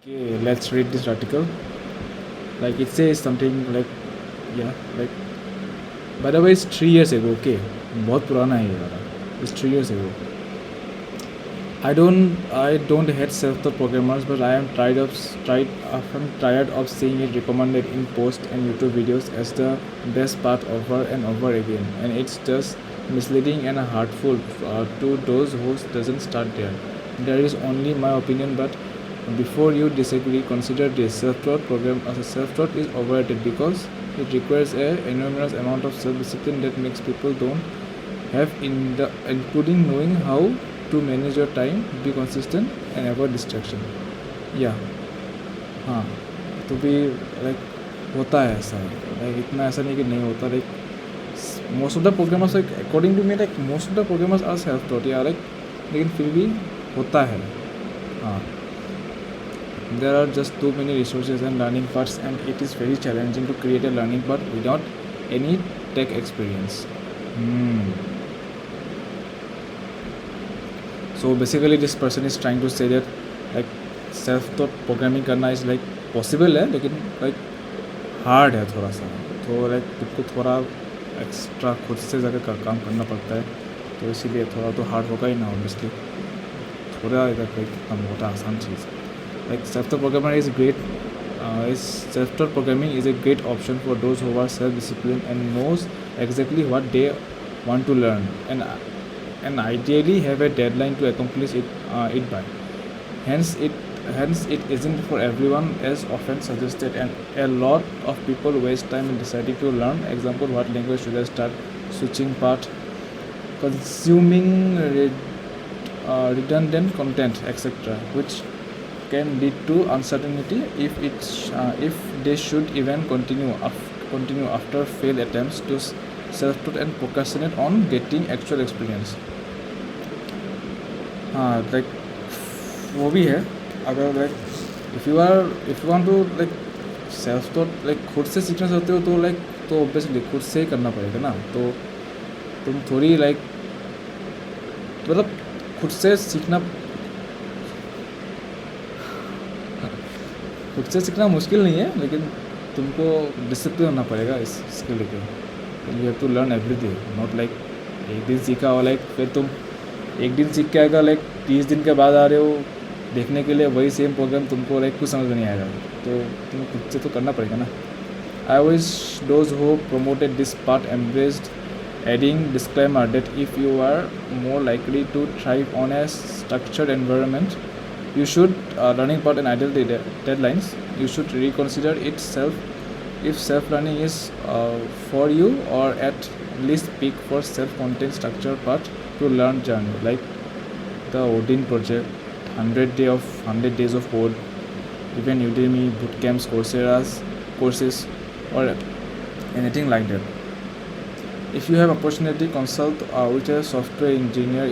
Okay, let's read this article. Like it says something like, yeah, like by the way, it's 3 years ago. Okay, बहुत पुराना है ये वाला. It's 3 years ago. I don't hate self-taught programmers, but I'm tired of seeing it recommended in posts and YouTube videos as the best part over and over again, and it's just misleading and hurtful to those who doesn't start there. There is only my opinion, but before you disagree, consider this: self-taught program as a self-taught is overrated because it requires a enormous amount of self-discipline that makes people don't have including knowing how to manage your time, be consistent and avoid distraction. Yeah, हाँ, तो भी like होता है ऐसा, like इतना ऐसा नहीं कि नहीं होता. Like most of the programmers, like according to me, like most of the programmers are self taught, या लाइक लेकिन फिर भी होता है. हाँ, there are just too many resources and learning paths, and it is very challenging to create a learning path without any tech experience. So basically this person is trying to say that like self-taught programming करना is like possible है, लेकिन like hard है थोड़ा सा. तो like तुमको थोड़ा extra खुद से जाकर काम करना पड़ता है, तो इसीलिए थोड़ा तो हार्ड होगा ही ना ऑब्वियसली. थोड़ा इधर कोई इतना मोटा आसान चीज़. Like self-taught programmer is great. Self-taught programming is a great option for those who are self-disciplined and knows exactly what they want to learn, and ideally have a deadline to accomplish it by. Hence it isn't for everyone, as often suggested, and a lot of people waste time in deciding to learn. Example: what language should I start? Switching path, consuming redundant content, etc., which can lead to uncertainty if they should even continue after failed attempts to self-taught and procrastinate on getting actual experience. हाँ, like वो भी है. अगर like if you want to like self taught, like खुद से सीखना चाहते हो, तो लाइक तो ऑब्वियसली खुद से ही करना पड़ेगा ना. तो तुम थोड़ी लाइक मतलब खुद से सीखना मुश्किल नहीं है, लेकिन तुमको डिसिप्लिन होना पड़ेगा इसके लेके. You have to learn everything, not like एक दिन सीखा हो, लाइक फिर तुम एक दिन सीख के आएगा, लाइक 30 दिन के बाद आ रहे हो देखने के लिए वही सेम प्रोग्राम, तुमको लाइक कुछ समझ में नहीं आएगा. तो तुम्हें खुद से तो करना पड़ेगा ना. I wish those who promoted this part embraced, adding disclaimer that if you are more likely to thrive on a structured environment, you should learning part and ideal deadlines, you should reconsider itself if self-learning is for you, or at least pick for self-contained structured part to learn journey, like the Odin project, 100 days of code, even Udemy bootcamps, Coursera's courses, or anything like that. If you have opportunity, consult with a software engineer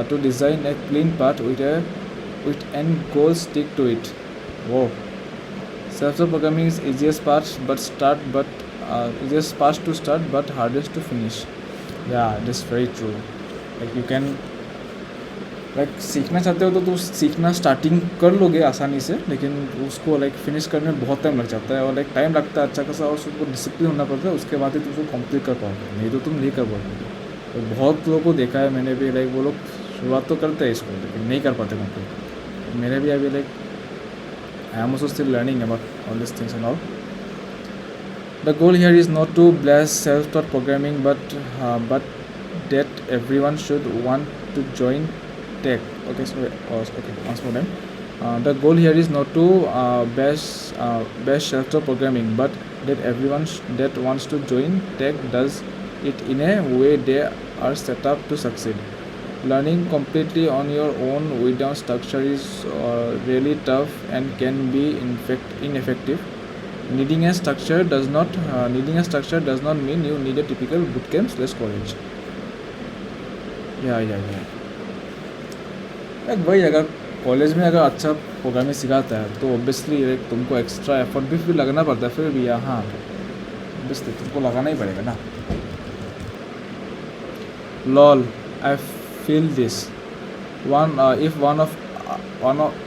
to design a clean path with end goal, stick to it. Whoa. Self-taught programming is easiest path to start but hardest to finish. Yeah, that's very true. Like you can like सीखना चाहते हो तो सीखना starting कर लोगे आसानी से, लेकिन उसको लाइक फिनिश करने में बहुत टाइम लग जाता है, और लाइक टाइम लगता है अच्छा खासा, और उसको डिसिप्लिन होना पड़ता है. उसके बाद ही तुम उसको कंप्लीट कर पाओगे, नहीं तो तुम नहीं कर पाओगे. तो बहुत लोगों को देखा है मैंने भी, लाइक वो लोग शुरुआत तो करते हैं इसको, लेकिन नहीं कर पाते कंप्लीट. मैंने भी अभी like I am also still learning about all this things and all. The goal here is not to blast self-taught programming, but that everyone should want to join tech. Okay, once more time. The goal here is not to bash self-taught programming, but that everyone that wants to join tech does it in a way they are set up to succeed. Learning completely on your own without structure is really tough and can be ineffective. Needing a structure does not mean you need a typical bootcamp/college. Yeah. Like वही, अगर college में अगर अच्छा programming सिखाता है तो obviously तुमको extra effort भी लगाना पड़ता है, फिर भी हाँ ऑब्वियसली तुमको लगाना ही पड़ेगा ना. Lol, I feel this. If one of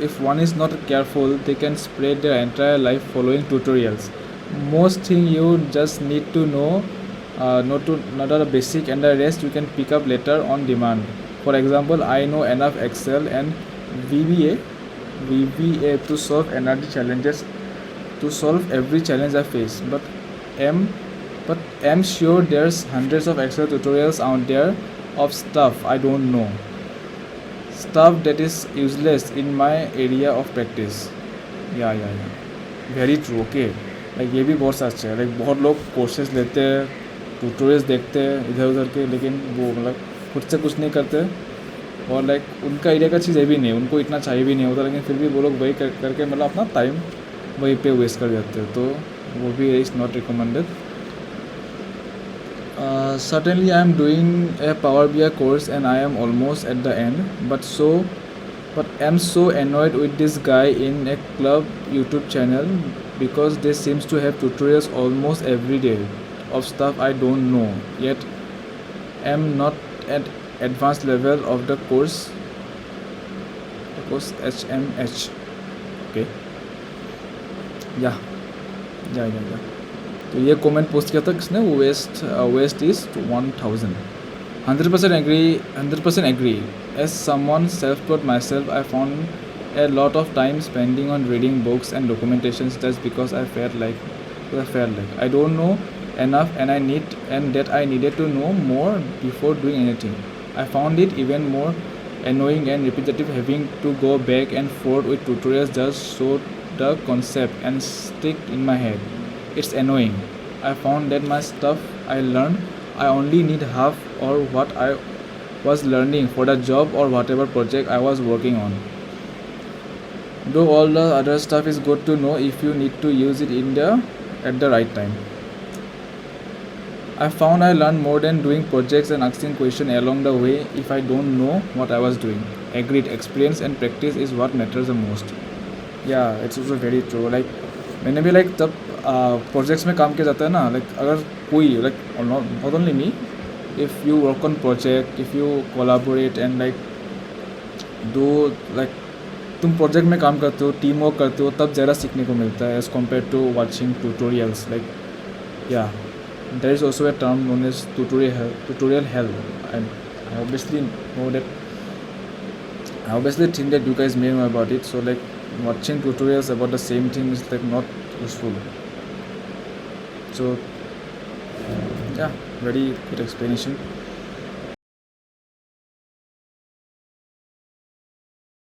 if one is not careful, they can spread their entire life following tutorials. Most thing you just need to know, not the basic, and the rest you can pick up later on demand. For example, I know enough Excel and VBA, VBA to solve energy challenges, to solve every challenge I face. Am am sure there's hundreds of Excel tutorials out there of stuff I don't know, stuff that is useless in my area of practice. या very true okay. Like ये भी बहुत सच है. Like बहुत लोग courses लेते हैं, tutorials देखते हैं इधर उधर के, लेकिन वो मतलब खुद से कुछ नहीं करते. और लाइक उनका एरिया का चीज़ ये भी नहीं, उनको इतना चाहिए भी नहीं होता, लेकिन फिर भी वो लोग वही करके मतलब अपना टाइम वहीं पे वेस्ट कर देते हैं. तो वो भी is not recommended. Certainly I am doing a Power BI course and I am almost at the end, but am so annoyed with this guy in a club YouTube channel because they seems to have tutorials almost every day of stuff I don't know, yet am not at advanced level of the course HMH. Okay. या तो ये comment post किया था किसने, waste is 1000. 100% agree. As someone self-taught myself, I found a lot of time spending on reading books and documentations just because I felt like I don't know enough and that I needed to know more before doing anything. I found it even more annoying and repetitive having to go back and forth with tutorials just so the concept and stick in my head. It's annoying. I found that my stuff I learned, I only need half or what I was learning for the job or whatever project I was working on. Though all the other stuff is good to know if you need to use it at the right time. I found I learned more than doing projects and asking questions along the way if I don't know what I was doing. Agreed, experience and practice is what matters the most. Yeah, it's also very true. Like मैंने भी like जब projects में काम किया जाता है ना, like अगर कोई like not only me, if you work on project, if you collaborate and like दो लाइक तुम प्रोजेक्ट में काम करते हो, टीम वर्क करते हो, तब ज़्यादा सीखने को मिलता है as compare to watching tutorials. Like या there is also a term known as tutorial hell, and I obviously think that you guys may know about it. So like watching tutorials about the same thing is like not useful. So yeah, very good explanation.